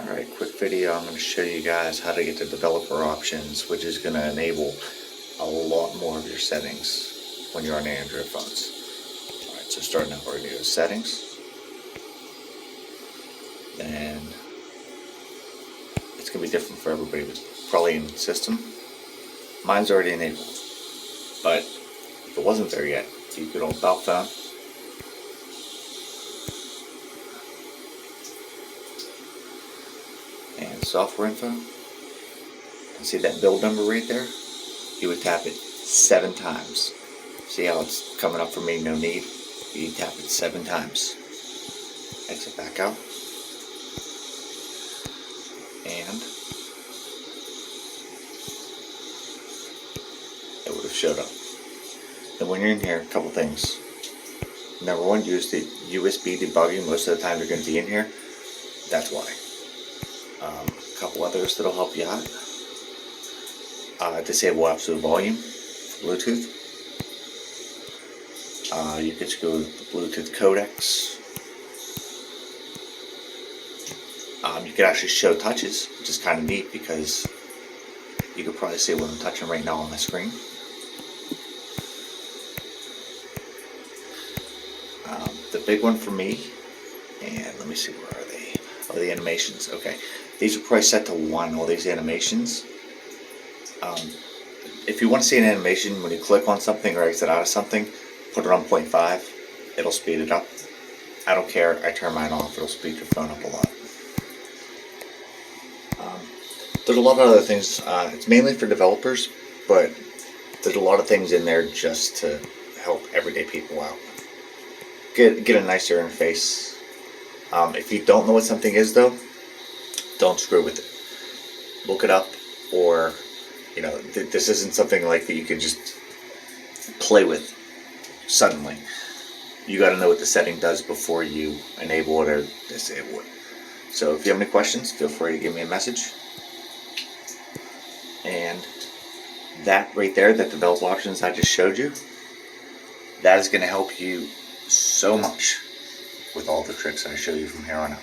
Alright, quick video. I'm going to show you guys how to get the developer options, which is going to enable a lot more of your settings when you're on Android phones. Alright, so starting out, we're going to go to settings, and it's going to be different for everybody, but probably in system. Mine's already enabled, but if it wasn't there yet, you could go about phone. And software info, and see that build number right there? You would tap it 7 times. See how it's coming up for me, no need? You tap it 7 times. Exit back out. And it would have showed up. Then when you're in here, a couple things. Number one, use the USB debugging. Most of the time you're going to be in here. That's why. A couple others that'll help you out. Disable absolute volume for Bluetooth. You could just go with the Bluetooth codecs. You could actually show touches, which is kind of neat because you could probably see what I'm touching right now on my screen. The big one for me, and let me see, where are they? Oh, the animations. Okay, these are probably set to 1, all these animations. If you want to see an animation when you click on something or exit out of something, put it on 0.5. It'll speed it up. I don't care. I turn mine off. It'll speed your phone up a lot. There's a lot of other things. It's mainly for developers, but there's a lot of things in there just to help everyday people out. Get a nicer interface. If you don't know what something is, though, don't screw with it. Look it up, or this isn't something like that you can just play with suddenly. You got to know what the setting does before you enable it or disable it. So if you have any questions, feel free to give me a message. And that right there, that developer options I just showed you, that is going to help you so much with all the tricks I show you from here on out.